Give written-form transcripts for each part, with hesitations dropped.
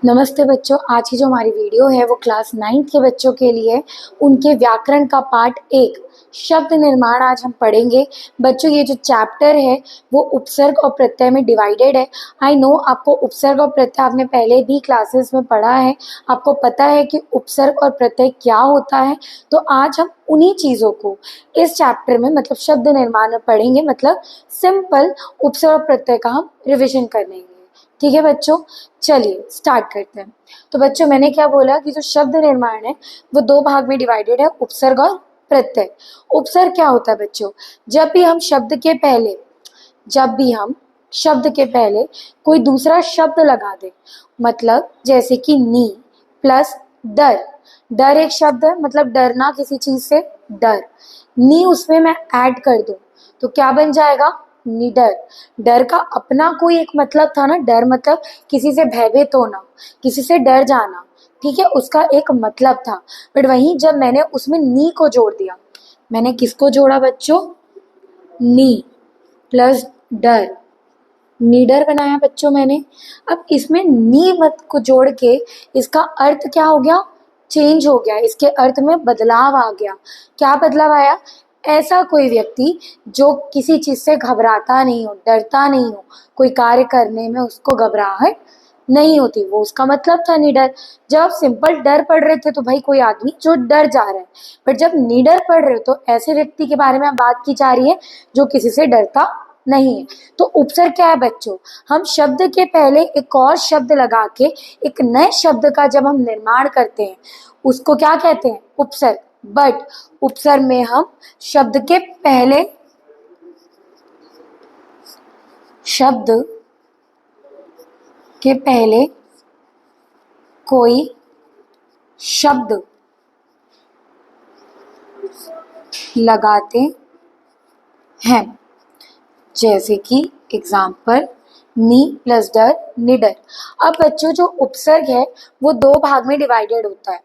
नमस्ते बच्चों, आज की जो हमारी वीडियो है वो क्लास 9th के बच्चों के लिए उनके व्याकरण का पार्ट 1 शब्द निर्माण आज हम पढ़ेंगे। बच्चों ये जो चैप्टर है वो उपसर्ग और प्रत्यय में डिवाइडेड है। आई नो आपको उपसर्ग और प्रत्यय आपने पहले भी क्लासेस में पढ़ा है, आपको पता है कि उपसर्ग और प्रत्यय क्या होता है। तो आज हम उन्हीं चीज़ों को इस चैप्टर में मतलब शब्द निर्माण में पढ़ेंगे, मतलब सिंपल उपसर्ग और प्रत्यय का हम रिविजन करेंगे। ठीक है बच्चों, चलिए स्टार्ट करते हैं। तो बच्चों मैंने क्या बोला कि जो शब्द निर्माण है वो दो भाग में डिवाइडेड है, उपसर्ग और प्रत्यय। उपसर्ग क्या होता है बच्चों? जब भी हम शब्द के पहले कोई दूसरा शब्द लगा दे, मतलब जैसे कि नी प्लस डर। डर एक शब्द है, मतलब डरना किसी चीज से, डर। नी उसमें मैं ऐड कर दूं तो क्या बन जाएगा? निडर। डर का अपना कोई एक मतलब था ना, डर मतलब किसी से भयभीत होना, किसी से डर जाना, ठीक है, उसका एक मतलब था। बट वहीं जब मैंने उसमें नी को जोड़ दिया, मैंने किसको जोड़ा बच्चों? नी प्लस डर, निडर बनाया बच्चों मैंने। अब इसमें नी मत को जोड़ के इसका अर्थ क्या हो गया? चेंज हो गया, इसके अर्थ में बदलाव आ गया। क्या बदलाव आया? ऐसा कोई व्यक्ति जो किसी चीज से घबराता नहीं हो, डरता नहीं हो, कोई कार्य करने में उसको घबराहट नहीं होती, वो उसका मतलब था निडर। जब आप सिंपल डर पढ़ रहे थे तो भाई कोई आदमी जो डर जा रहा है, बट जब निडर पढ़ रहे हो तो ऐसे व्यक्ति के बारे में बात की जा रही है जो किसी से डरता नहीं है। तो उपसर्ग क्या है बच्चों? हम शब्द के पहले एक और शब्द लगा के एक नए शब्द का जब हम निर्माण करते हैं उसको क्या कहते हैं? उपसर्ग। बट उपसर्ग में हम शब्द के पहले कोई शब्द लगाते हैं, जैसे कि एग्जाम्पल नी प्लस डर, निडर। अब बच्चों जो उपसर्ग है वो दो भाग में डिवाइडेड होता है,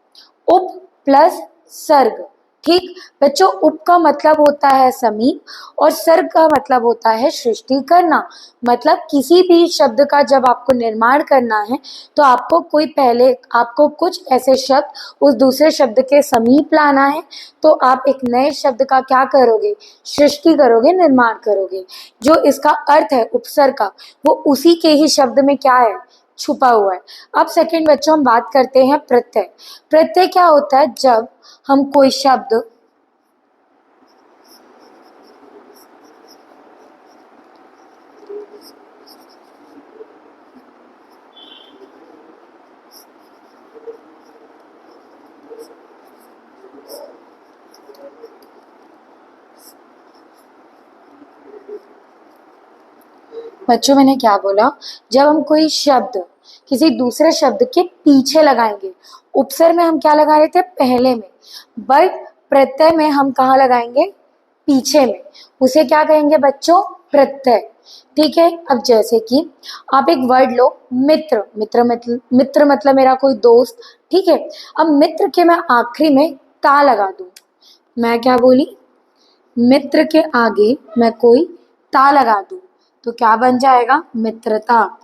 उप प्लस सर्ग। ठीक बच्चों, उप का मतलब होता है समीप और सर्ग का मतलब होता है सृष्टि करना। मतलब किसी भी शब्द का जब आपको निर्माण करना है तो आपको कुछ ऐसे शब्द उस दूसरे शब्द के समीप लाना है, तो आप एक नए शब्द का क्या करोगे? सृष्टि करोगे, निर्माण करोगे। जो इसका अर्थ है उपसर्ग का, वो उसी के ही शब्द में क्या है? छुपा हुआ है। अब सेकंड बच्चों हम बात करते हैं प्रत्यय। प्रत्यय क्या होता है? जब हम कोई शब्द बच्चों मैंने क्या बोला? जब हम कोई शब्द किसी दूसरे शब्द के पीछे लगाएंगे। उपसर्ग में हम क्या लगा रहे थे? पहले में। बट प्रत्यय में हम कहाँ लगाएंगे? पीछे में। उसे क्या कहेंगे बच्चों? प्रत्यय। ठीक है। अब जैसे कि आप एक वर्ड लो, मित्र। मित्र मतलब मेरा कोई दोस्त। ठीक है। अब मित्र के मैं आखिरी में ता लगा दूं, मैं क्या बोली? मित्र के आगे मैं कोई ता लगा दूं तो क्या बन जाएगा? मित्रता।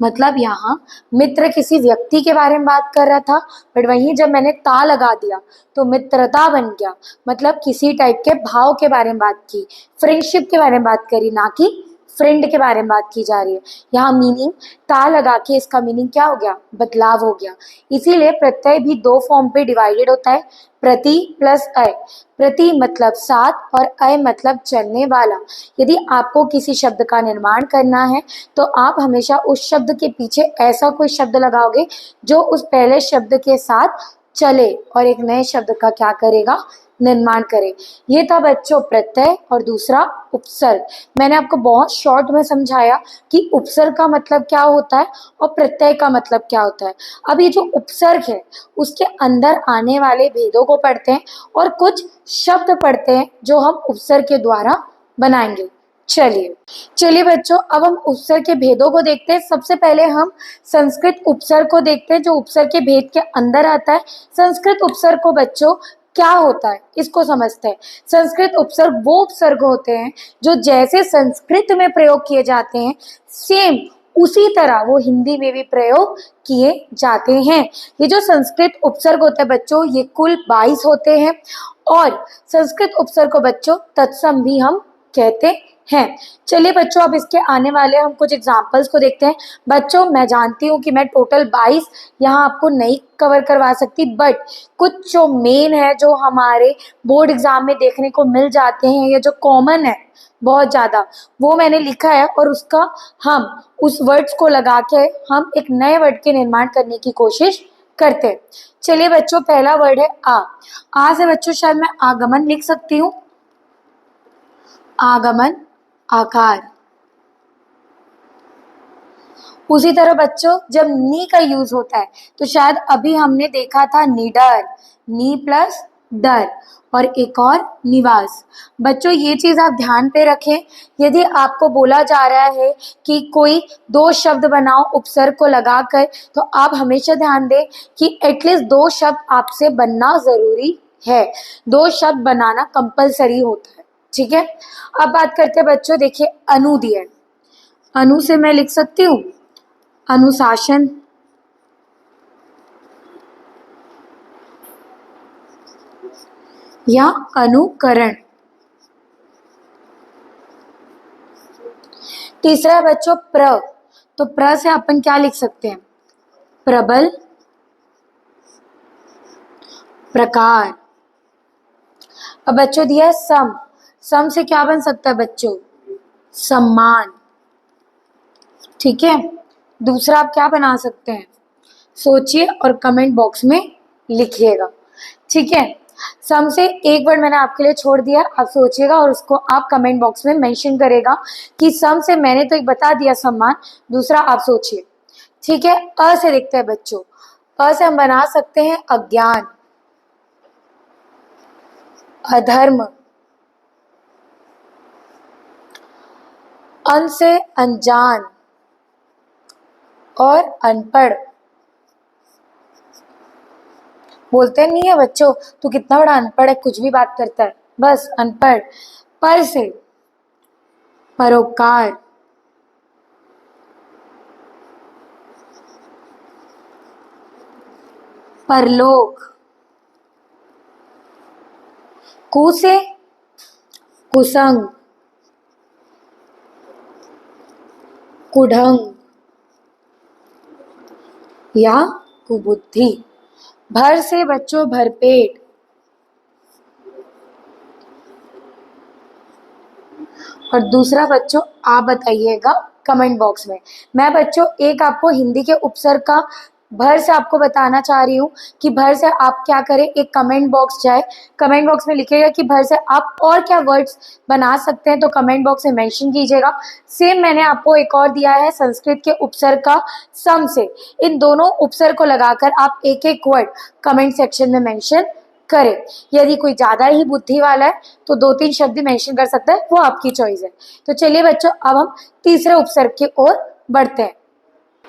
मतलब यहाँ मित्र किसी व्यक्ति के बारे में बात कर रहा था, बट वहीं जब मैंने ता लगा दिया तो मित्रता बन गया। मतलब किसी टाइप के भाव के बारे में बात की, फ्रेंडशिप के बारे में बात करी, ना कि फ्रेंड के बारे में बात की जा रही है। यहाँ मीनिंग ता लगा के इसका मीनिंग क्या हो गया? बदलाव हो गया। इसीलिए प्रत्यय भी दो फॉर्म पे डिवाइडेड होता है, प्रति प्लस अय। प्रति मतलब साथ और अय मतलब चलने वाला। यदि आपको किसी शब्द का निर्माण करना है तो आप हमेशा उस शब्द के पीछे ऐसा कोई शब्द लगाओगे जो उस पहले शब्द के साथ चले और एक नए शब्द का क्या करेगा? निर्माण करे। ये था बच्चों प्रत्यय और दूसरा उपसर्ग। मैंने आपको बहुत शॉर्ट में समझाया कि उपसर्ग का मतलब क्या होता है और प्रत्यय का मतलब क्या होता है। अब ये जो उपसर्ग है उसके अंदर आने वाले भेदों को पढ़ते हैं और कुछ शब्द पढ़ते हैं जो हम उपसर्ग के द्वारा बनाएंगे। चलिए बच्चों, अब हम उपसर्ग के भेदों को देखते हैं। सबसे पहले हम संस्कृत उपसर्ग को देखते हैं जो उपसर्ग के भेद के अंदर आता है। संस्कृत उपसर्ग को बच्चों क्या होता है इसको समझते हैं। संस्कृत उपसर्ग वो उपसर्ग होते हैं जो जैसे संस्कृत में प्रयोग किए जाते हैं सेम उसी तरह वो हिंदी में भी प्रयोग किए जाते हैं। ये जो संस्कृत उपसर्ग होते हैं बच्चों, ये कुल 22 होते हैं और संस्कृत उपसर्ग को बच्चों तत्सम भी हम कहते हैं। चलिए बच्चों, अब इसके आने वाले हम कुछ एग्जाम्पल्स को देखते हैं। बच्चों, मैं जानती हूँ कि मैं टोटल 22 यहाँ आपको नहीं कवर करवा सकती, बट कुछ जो मेन है, जो हमारे बोर्ड एग्जाम में देखने को मिल जाते हैं या जो कॉमन है बहुत ज़्यादा, वो मैंने लिखा है और उसका हम उस वर्ड्स को लगा के हम एक नए वर्ड के निर्माण करने की कोशिश करते हैं। चलिए बच्चों, पहला वर्ड है आ से बच्चों शायद मैं आगमन लिख सकती हूँ। आगमन, आकार। उसी तरह बच्चों, जब नी का यूज होता है तो शायद अभी हमने देखा था निडर, नी प्लस डर, और एक और निवास। बच्चों, ये चीज आप ध्यान पे रखें। यदि आपको बोला जा रहा है कि कोई दो शब्द बनाओ उपसर्ग को लगाकर, तो आप हमेशा ध्यान दें कि एटलीस्ट दो शब्द आपसे बनना जरूरी है। दो शब्द बनाना कंपलसरी होता है, ठीक है। अब बात करते हैं बच्चों, देखिए अनु दिया है। अनु से मैं लिख सकती हूँ अनुशासन, या अनुकरण। तीसरा है बच्चों तो प्र से अपन क्या लिख सकते हैं? प्रबल, प्रकार। अब बच्चों दिया है सम से क्या बन सकता है बच्चों? सम्मान, ठीक है। दूसरा आप क्या बना सकते हैं? सोचिए और कमेंट बॉक्स में लिखिएगा, ठीक है। सम से एक वर्ड मैंने आपके लिए छोड़ दिया, आप सोचिएगा और उसको आप कमेंट बॉक्स में मेंशन करेगा कि सम से मैंने तो एक बता दिया सम्मान, दूसरा आप सोचिए, ठीक है। अ से देखते हैं बच्चों, अ से हम बना सकते हैं अज्ञान, अधर्म। अन से अनजान और अनपढ़। बोलते नहीं है बच्चों, तू कितना बड़ा अनपढ़ है, कुछ भी बात करता है, बस अनपढ़। पर से परोपकार, परलोक। कु से कुसंग, कुढंग या कुबुद्धि। भर से बच्चों भरपेट, और दूसरा बच्चों आप बताइएगा कमेंट बॉक्स में। मैं बच्चों एक आपको हिंदी के उपसर्ग का भर से आपको बताना चाह रही हूँ कि भर से आप क्या करें, एक कमेंट बॉक्स जाए, कमेंट बॉक्स में लिखिएगा कि भर से आप और क्या वर्ड्स बना सकते हैं, तो कमेंट बॉक्स में मेंशन कीजिएगा। सेम मैंने आपको एक और दिया है संस्कृत के उपसर्ग का सम से। इन दोनों उपसर्ग को लगाकर आप एक एक वर्ड कमेंट सेक्शन में मेंशन करें। यदि कोई ज्यादा ही बुद्धि वाला है तो 2-3 शब्द मेंशन कर सकता है, वो आपकी चॉइस है। तो चलिए बच्चों, अब हम तीसरे उपसर्ग की ओर बढ़ते हैं।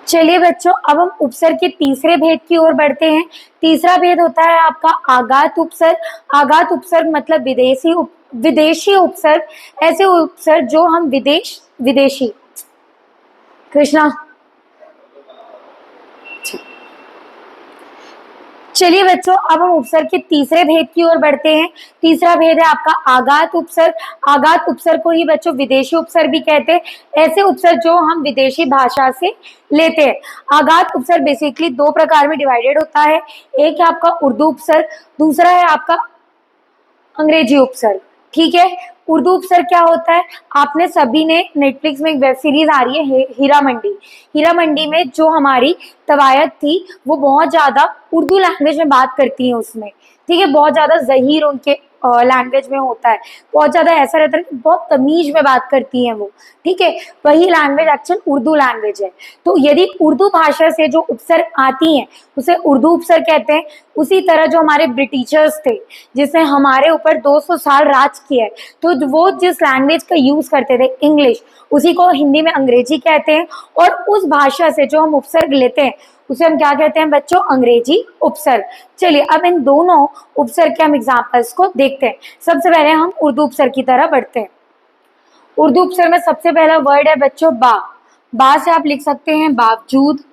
चलिए बच्चों, अब हम उपसर्ग के तीसरे भेद की ओर बढ़ते हैं। तीसरा भेद होता है आपका आगात उपसर्ग। आगात उपसर्ग मतलब विदेशी उपसर्ग, ऐसे उपसर्ग जो हम विदेशी कृष्णा। चलिए बच्चों, अब हम उपसर्ग के तीसरे भेद की ओर बढ़ते हैं। तीसरा भेद है आपका आगात उपसर्ग। आगात उपसर्ग को ही बच्चों विदेशी उपसर्ग भी कहते हैं, ऐसे उपसर्ग जो हम विदेशी भाषा से लेते हैं। आगात उपसर्ग बेसिकली 2 प्रकार में डिवाइडेड होता है। एक है आपका उर्दू उपसर्ग, दूसरा है आपका अंग्रेजी उपसर्ग, ठीक है। उर्दू उपसर्ग क्या होता है? आपने सभी ने नेटफ्लिक्स में एक वेब सीरीज आ रही है हीरा मंडी। हीरा मंडी में जो हमारी तवायत थी वो बहुत ज्यादा उर्दू लैंग्वेज में बात करती है उसमें, ठीक है। बहुत ज्यादा ज़हीर उनके लैंग्वेज में होता है, बहुत ज्यादा ऐसा रहता है कि बहुत तमीज में बात करती हैं वो, ठीक है। वही लैंग्वेज एक्चुअल उर्दू लैंग्वेज है। तो यदि उर्दू भाषा से जो उपसर्ग आती हैं उसे उर्दू उपसर्ग कहते हैं। उसी तरह जो हमारे ब्रिटिशर्स थे जिसने हमारे ऊपर 200 साल राज किया है, तो वो जिस लैंग्वेज का यूज करते थे इंग्लिश, उसी को हिंदी में अंग्रेजी कहते हैं। और उस भाषा से जो हम उपसर्ग लेते हैं उसे हम क्या कहते हैं बच्चों? अंग्रेजी उपसर्ग। चलिए अब इन दोनों उपसर्ग के हम एग्जांपल्स को देखते हैं। सबसे पहले हम उर्दू उपसर्ग की तरह बढ़ते हैं। उर्दू उपसर्ग में सबसे पहला वर्ड है बच्चों बा। बा से आप लिख सकते हैं बावजूद,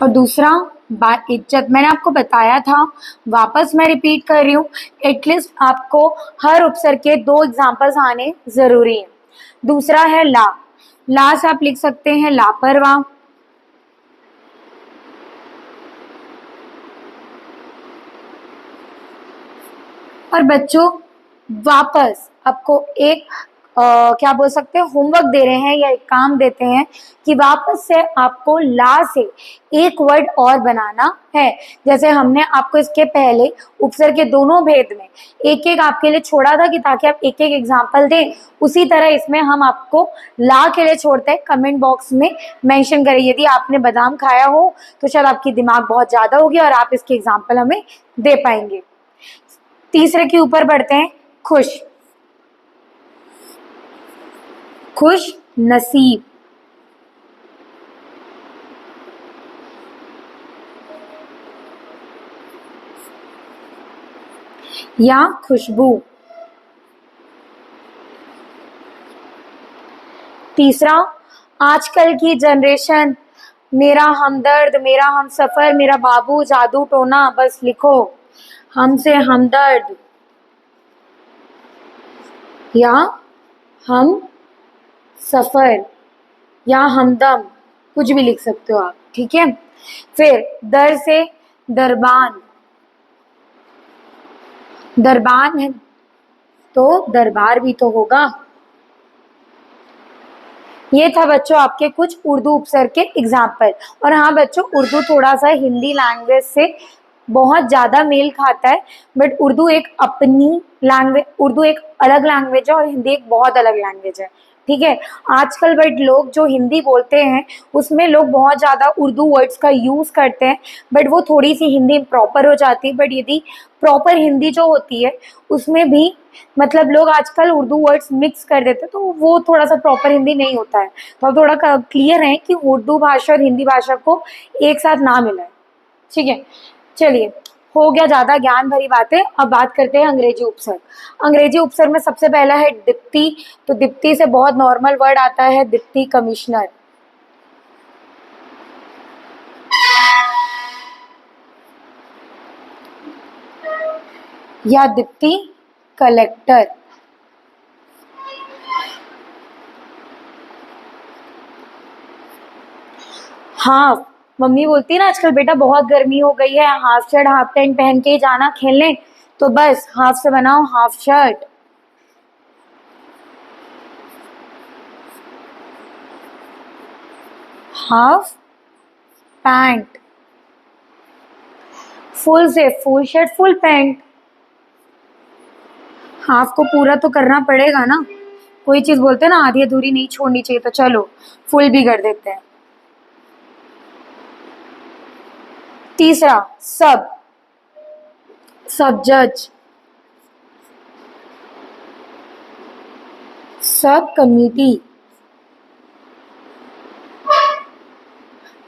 और दूसरा इज्जत। मैंने आपको बताया था, वापस मैं रिपीट कर रही हूँ, एटलीस्ट आपको हर उपसर्ग के 2 एग्जाम्पल्स आने जरूरी है। दूसरा है ला से आप लिख सकते हैं लापरवाह, और बच्चों वापस आपको एक क्या बोल सकते हैं, होमवर्क दे रहे हैं या एक काम देते हैं कि वापस से आपको ला से एक वर्ड और बनाना है। जैसे हमने आपको इसके पहले उपसर्ग के दोनों भेद में एक एक आपके लिए छोड़ा था कि ताकि आप एक एक एग्जाम्पल दें, उसी तरह इसमें हम आपको ला के लिए छोड़ते हैं। कमेंट बॉक्स में मेंशन करें, यदि आपने बादाम खाया हो तो शायद आपकी दिमाग बहुत ज्यादा होगी और आप इसके एग्जाम्पल हमें दे पाएंगे। तीसरे के ऊपर बढ़ते हैं, खुश नसीब, या खुशबू। तीसरा, आजकल की जनरेशन, मेरा हमदर्द, मेरा हमसफर, मेरा बाबू जादू टोना, बस लिखो हमसे हमदर्द या हम सफर या हमदम, कुछ भी लिख सकते हो आप, ठीक है। फिर दर से दरबान, दरबान है तो दरबार भी तो होगा। ये था बच्चों आपके कुछ उर्दू उपसर्ग के एग्जाम्पल। और हाँ बच्चों, उर्दू थोड़ा सा हिंदी लैंग्वेज से बहुत ज्यादा मेल खाता है, बट उर्दू एक अपनी लैंग्वेज, उर्दू एक अलग लैंग्वेज है और हिंदी एक बहुत अलग लैंग्वेज है, ठीक है। आजकल बट लोग जो हिंदी बोलते हैं उसमें लोग बहुत ज्यादा उर्दू वर्ड्स का यूज करते हैं, बट वो थोड़ी सी हिंदी प्रॉपर हो जाती है। बट यदि प्रॉपर हिंदी जो होती है उसमें भी मतलब लोग आजकल उर्दू वर्ड्स मिक्स कर देते हैं, तो वो थोड़ा सा प्रॉपर हिंदी नहीं होता है। तो आप थोड़ा क्लियर है कि उर्दू भाषा और हिंदी भाषा को एक साथ ना मिलाए, ठीक है। चलिए, हो गया ज्यादा ज्ञान भरी बातें, अब बात करते हैं अंग्रेजी उपसर्ग। अंग्रेजी उपसर्ग में सबसे पहला है डिप्टी। तो डिप्टी से बहुत नॉर्मल वर्ड आता है डिप्टी कमिश्नर, या डिप्टी कलेक्टर। हाफ, मम्मी बोलती है ना आजकल बेटा बहुत गर्मी हो गई है, हाफ शर्ट हाफ पैंट पहन के ही जाना खेलने, तो बस हाफ से बनाओ half shirt. Half pant, full से full shirt full pant. Half को पूरा तो करना पड़ेगा ना, कोई चीज बोलते हैं ना आधी अधूरी नहीं छोड़नी चाहिए, तो चलो फुल भी कर देते हैं। तीसरा सब जज, सब कमिटी,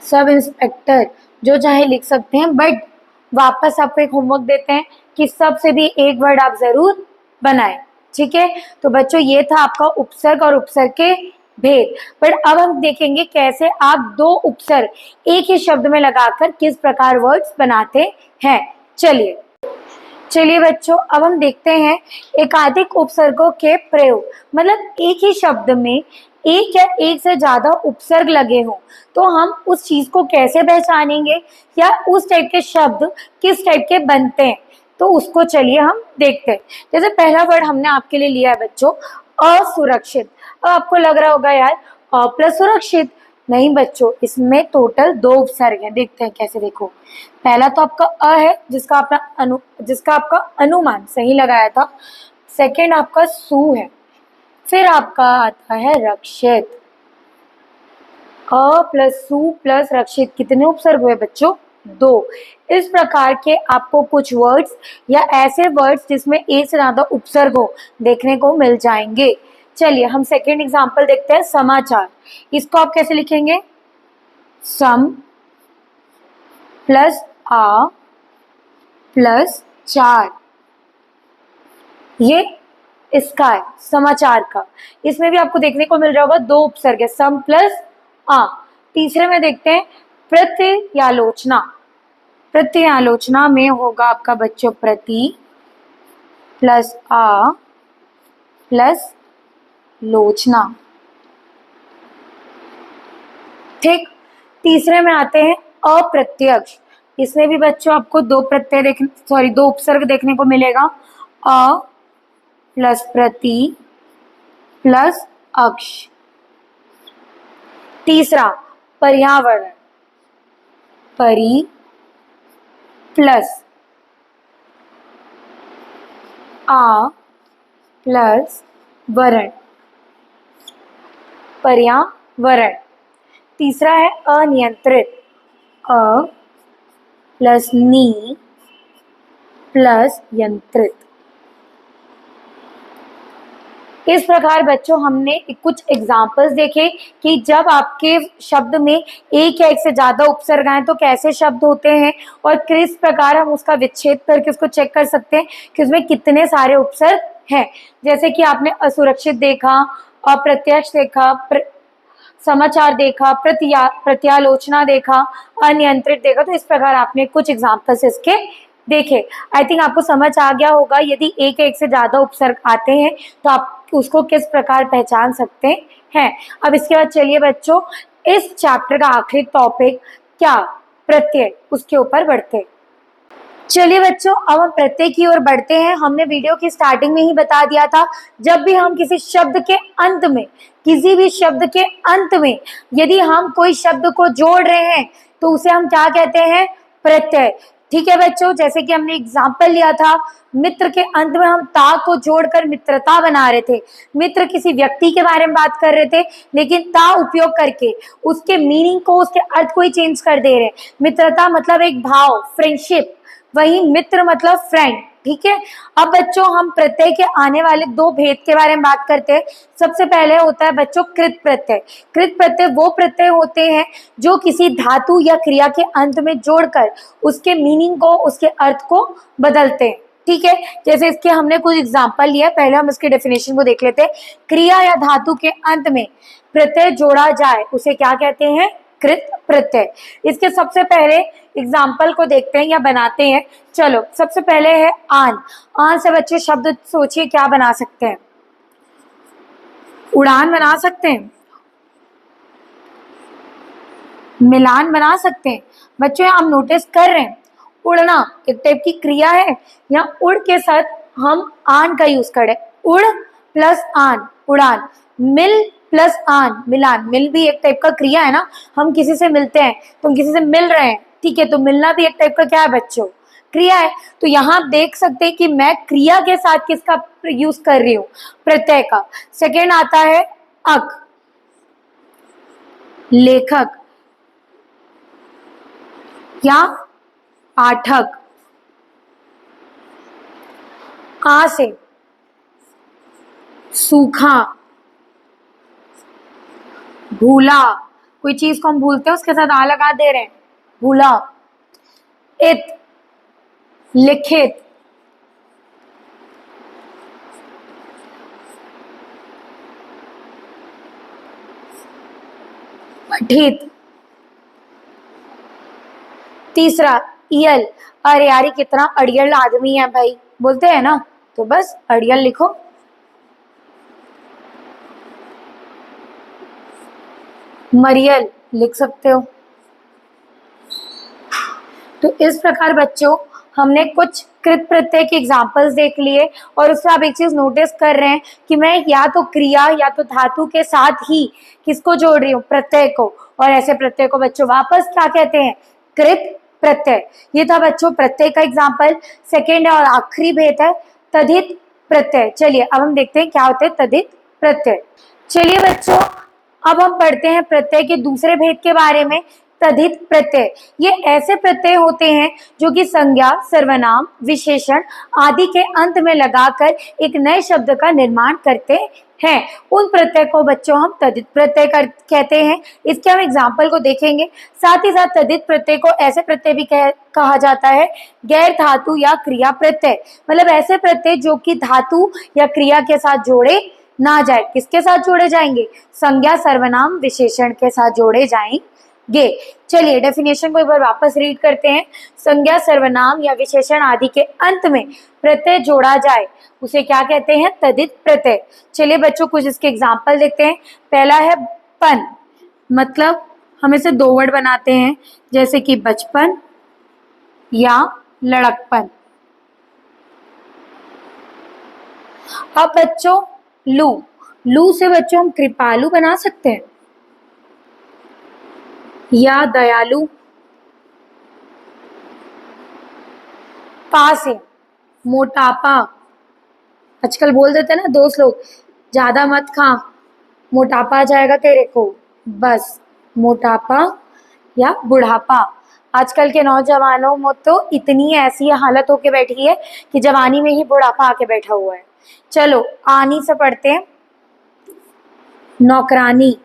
सब इंस्पेक्टर, जो चाहे लिख सकते हैं। बट वापस आपको एक होमवर्क देते हैं कि सब से भी एक वर्ड आप जरूर बनाएं, ठीक है। तो बच्चों ये था आपका उपसर्ग और उपसर्ग के भेद। पर अब हम देखेंगे कैसे आप 2 उपसर्ग एक ही शब्द में लगाकर किस प्रकार वर्ड्स बनाते हैं। चलिए बच्चों, अब हम देखते हैं एकाधिक उपसर्गों के प्रयोग। मतलब एक ही शब्द में एक या एक से ज्यादा उपसर्ग लगे हों तो हम उस चीज को कैसे पहचानेंगे, या उस टाइप के शब्द किस टाइप के बनते हैं, तो उसको चलिए हम देखते हैं। जैसे पहला वर्ड हमने आपके लिए लिया है बच्चों, असुरक्षित। अब आपको लग रहा होगा यार प्लस सुरक्षित, नहीं बच्चों, इसमें टोटल 2 उपसर्ग हैं। देखते हैं कैसे, देखो पहला तो आपका है जिसका आपका अनुमान सही लगाया था। सेकंड आपका सु है, फिर आपका आता है रक्षित। प्लस सु प्लस रक्षित, कितने उपसर्ग हुए बच्चों? 2। इस प्रकार के आपको कुछ वर्ड्स या ऐसे वर्ड्स जिसमें एक से ज्यादा उपसर्ग हो देखने को मिल जाएंगे। चलिए हम सेकेंड एग्जाम्पल देखते हैं, समाचार। इसको आप कैसे लिखेंगे? सम प्लस आ प्लस चार, ये इसका है, समाचार का। इसमें भी आपको देखने को मिल रहा होगा दो उपसर्ग है, सम प्लस आ। तीसरे में देखते हैं प्रत्यालोचना। प्रत्यालोचना में होगा आपका बच्चों प्रति प्लस आ प्लस लोचना। ठीक। तीसरे में आते हैं अप्रत्यक्ष। इसमें भी बच्चों आपको दो उपसर्ग देखने को मिलेगा, अ प्लस प्रति प्लस अक्ष। तीसरा पर्यावरण, परि प्लस आ प्लस वरण, पर्यावरण। तीसरा है अनियंत्रित, अ प्लस नी प्लस यंत्रित। इस प्रकार बच्चों हमने कुछ एग्जाम्पल्स देखे कि जब आपके शब्द में एक या एक से ज्यादा उपसर्ग आए तो कैसे शब्द होते हैं, और किस प्रकार हम उसका विच्छेद करके उसको चेक कर सकते हैं कि उसमें कितने सारे उपसर्ग हैं। जैसे कि आपने असुरक्षित देखा, अप्रत्यक्ष देखा, समाचार देखा, प्रत्यालोचना देखा, अनियंत्रित देखा। तो इस प्रकार आपने कुछ एग्जाम्पल्स इसके देखे। आई थिंक आपको समझ आ गया होगा यदि एक एक से ज्यादा उपसर्ग आते हैं तो आप उसको किस प्रकार पहचान सकते हैं। अब इसके बाद चलिए बच्चों इस चैप्टर का आखिरी टॉपिक क्या, प्रत्यय, उसके ऊपर बढ़ते हैं। चलिए बच्चों अब हम प्रत्यय की ओर बढ़ते हैं। हमने वीडियो की स्टार्टिंग में ही बता दिया था, जब भी हम किसी शब्द के अंत में, किसी भी शब्द के अंत में यदि हम कोई शब्द को जोड़ रहे हैं तो उसे हम क्या कहते हैं, प्रत्यय। ठीक है बच्चों, जैसे कि हमने एग्जाम्पल लिया था, मित्र के अंत में हम ता को जोड़कर मित्रता बना रहे थे। मित्र किसी व्यक्ति के बारे में बात कर रहे थे, लेकिन ता उपयोग करके उसके मीनिंग को, उसके अर्थ को ही चेंज कर दे रहे हैं। मित्रता मतलब एक भाव, फ्रेंडशिप, वही मित्र मतलब फ्रेंड। ठीक है। अब बच्चों हम प्रत्यय के आने वाले दो भेद के बारे में बात करते हैं। सबसे पहले होता है बच्चों कृत प्रत्यय। कृत प्रत्यय वो प्रत्यय होते हैं जो किसी धातु या क्रिया के अंत में जोड़कर उसके मीनिंग को, उसके अर्थ को बदलते हैं। ठीक है। जैसे इसके हमने कुछ एग्जाम्पल लिया, पहले हम इसके डेफिनेशन को देख लेते हैं। क्रिया या धातु के अंत में प्रत्यय जोड़ा जाए उसे क्या कहते हैं, कृत प्रत्यय। इसके सबसे पहले एग्जाम्पल को देखते हैं या बनाते हैं। चलो सबसे पहले है आन। आन से बच्चे शब्द सोचिए क्या बना सकते हैं, उड़ान बना सकते हैं, मिलान बना सकते हैं। बच्चों हम नोटिस कर रहे हैं उड़ना एक टाइप की क्रिया है, या उड़ के साथ हम आन का यूज करें, उड़ प्लस आन उड़ान, मिल प्लस आन मिलान। मिल भी एक टाइप का क्रिया है ना, हम किसी से मिलते हैं तो हम किसी से मिल रहे हैं। ठीक है, तो मिलना भी एक टाइप का क्या है बच्चों, क्रिया है। तो यहाँ आप देख सकते हैं कि मैं क्रिया के साथ किसका यूज कर रही हूँ, प्रत्यय का। सेकेंड आता है अक, लेखक या पाठक। आ से सूखा, भूला, कोई चीज को हम भूलते हैं उसके साथ आ लगा दे रहे हैं, भूला। इत लिखित, पठित। तीसरा इयल, अरे यार ये कितना अड़ियल आदमी है भाई, बोलते हैं ना, तो बस अड़ियल लिखो। मरियल लिख सकते हो। तो इस प्रकार बच्चों हमने कुछ कृत प्रत्यय के एग्जाम्पल्स देख लिए, और उससे आप एक चीज नोटिस कर रहे हैं कि मैं या तो क्रिया या तो धातु के साथ ही किसको जोड़ रही हूँ, प्रत्यय को। और ऐसे प्रत्यय को बच्चों वापस क्या कहते हैं, कृत प्रत्यय। ये था बच्चों प्रत्यय का एग्जाम्पल। सेकेंड और आखिरी भेद है तद्धित प्रत्यय। चलिए अब हम देखते हैं क्या होते हैं तद्धित प्रत्यय। चलिए बच्चों अब हम पढ़ते हैं प्रत्यय के दूसरे भेद के बारे में, तद्धित प्रत्यय। ये ऐसे प्रत्यय होते हैं जो कि संज्ञा, सर्वनाम, विशेषण आदि के अंत में लगाकर एक नए शब्द का निर्माण करते हैं, उन प्रत्यय को बच्चों हम तद्धित प्रत्यय कहते हैं। इसके हम एग्जाम्पल को देखेंगे। साथ ही साथ तद्धित प्रत्यय को ऐसे प्रत्यय भी कहा जाता है गैर धातु या क्रिया प्रत्यय, मतलब ऐसे प्रत्यय जो कि धातु या क्रिया के साथ जोड़े ना जाए। किसके साथ जोड़े जाएंगे? संज्ञा, सर्वनाम, विशेषण के साथ जोड़े जाएंगे। चलिए डेफिनेशन को एक बार वापस रीड करते हैं। संज्ञा, सर्वनाम या विशेषण आदि के अंत में प्रत्यय जोड़ा जाए उसे क्या कहते हैं? तद्धित प्रत्यय। चलिए बच्चों कुछ इसके एग्जाम्पल देखते हैं। पहला है पन, मतलब हम इसे दो वर्ड बनाते हैं, जैसे कि बचपन या लड़कपन। अब बच्चों लू, लू से बच्चों हम कृपालु बना सकते हैं या दयालु। पा से मोटापा, आजकल बोल देते हैं ना दोस्त लोग, ज्यादा मत खा मोटापा आ जाएगा तेरे को, बस मोटापा या बुढ़ापा। आजकल के नौजवानों में तो इतनी ऐसी हालत होके बैठी है कि जवानी में ही बुढ़ापा आके बैठा हुआ है। चलो आनी से पढ़ते हैं। नौकरानी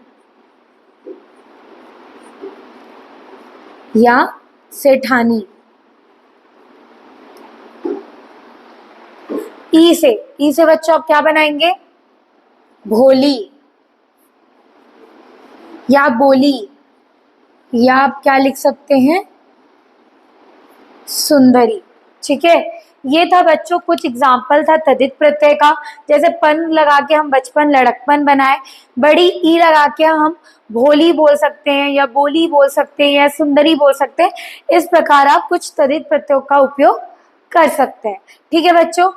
या सेठानी। ई से बच्चों आप क्या बनाएंगे? भोली या बोली, या आप क्या लिख सकते हैं? सुंदरी। ठीक है, ये था बच्चों कुछ एग्जाम्पल था तद्धित प्रत्यय का। जैसे पन लगा के हम बचपन, लड़कपन बनाए, बड़ी ई लगा के हम भोली बोल सकते हैं या बोली बोल सकते हैं या सुंदरी बोल सकते हैं। इस प्रकार आप कुछ तद्धित प्रत्ययों का उपयोग कर सकते हैं। ठीक है बच्चों।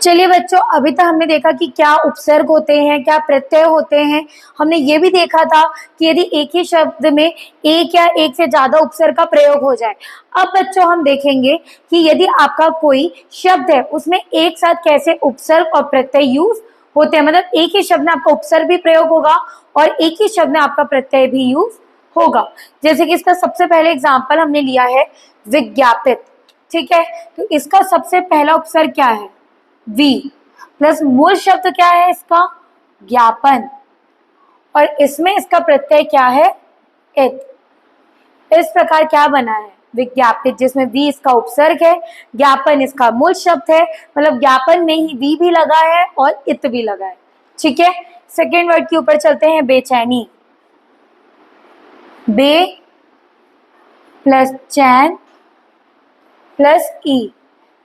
चलिए बच्चों, अभी तक हमने देखा कि क्या उपसर्ग होते हैं, क्या प्रत्यय होते हैं। हमने ये भी देखा था कि यदि एक ही शब्द में एक या एक से ज्यादा उपसर्ग का प्रयोग हो जाए। अब बच्चों हम देखेंगे कि यदि आपका कोई शब्द है उसमें एक साथ कैसे उपसर्ग और प्रत्यय यूज होते हैं, मतलब एक ही शब्द में आपका उपसर्ग भी प्रयोग होगा और एक ही शब्द में आपका प्रत्यय भी यूज होगा। जैसे कि इसका सबसे पहले एग्जाम्पल हमने लिया है विज्ञापित। ठीक है, तो इसका सबसे पहला उपसर्ग क्या है? वी, प्लस मूल शब्द क्या है इसका? ज्ञापन, और इसमें इसका प्रत्यय क्या है? इत। इस प्रकार क्या बना है? विज्ञापित, जिसमें वी इसका उपसर्ग है, ज्ञापन इसका मूल शब्द है, मतलब ज्ञापन में ही वी भी लगा है और इत भी लगा है। ठीक है, सेकेंड वर्ड के ऊपर चलते हैं। बेचैनी। बे प्लस चैन प्लस ई,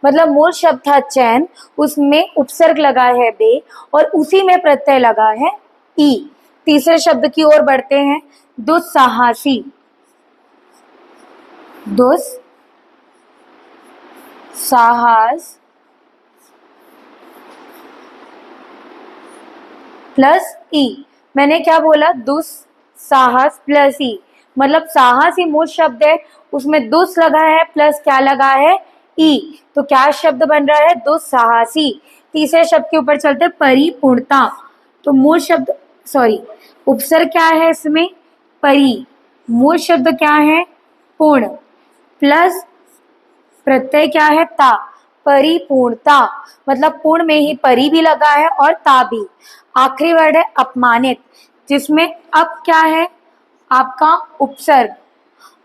मतलब मूल शब्द था चैन, उसमें उपसर्ग लगा है बे और उसी में प्रत्यय लगा है ई। तीसरे शब्द की ओर बढ़ते हैं। दुस्साहसी। दुस्साहस प्लस ई। मैंने क्या बोला? दुस्साहस प्लस ई, मतलब साहस ही मूल शब्द है, उसमें दुस लगा है प्लस क्या लगा है? ई। तो क्या शब्द बन रहा है? दुस्साहसी। तीसरे शब्द के ऊपर चलते, परिपूर्णता। तो मूल शब्द उपसर्ग क्या है इसमें? परि, मूल शब्द क्या है? पूर्ण, प्लस प्रत्यय क्या है? ता, परिपूर्णता, मतलब पूर्ण में ही परि भी लगा है और ता भी। आखिरी वर्ड है अपमानित, जिसमें अप क्या है? आपका उपसर्ग,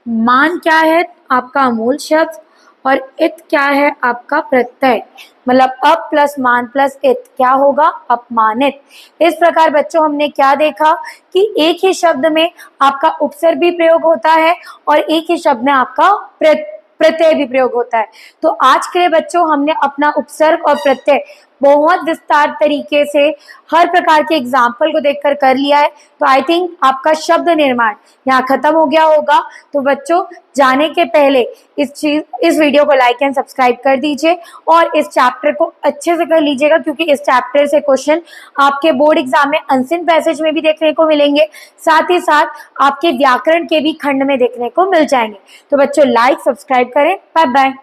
मान क्या है? आपका मूल शब्द, और इत क्या है? आपका प्रत्यय, मतलब अप प्लस मान प्लस इत क्या होगा? अपमानित। इस प्रकार बच्चों हमने क्या देखा कि एक ही शब्द में आपका उपसर्ग भी प्रयोग होता है और एक ही शब्द में आपका प्रत्यय भी प्रयोग होता है। तो आज के लिए बच्चों हमने अपना उपसर्ग और प्रत्यय बहुत विस्तार तरीके से हर प्रकार के एग्जाम्पल को देखकर कर लिया है। तो आई थिंक आपका शब्द निर्माण यहाँ खत्म हो गया होगा। तो बच्चों जाने के पहले इस वीडियो को लाइक एंड सब्सक्राइब कर दीजिए और इस चैप्टर को अच्छे से कर लीजिएगा, क्योंकि इस चैप्टर से क्वेश्चन आपके बोर्ड एग्जाम में अनसिन पैसेज में भी देखने को मिलेंगे, साथ ही साथ आपके व्याकरण के भी खंड में देखने को मिल जाएंगे। तो बच्चों लाइक सब्सक्राइब करें। Bye bye.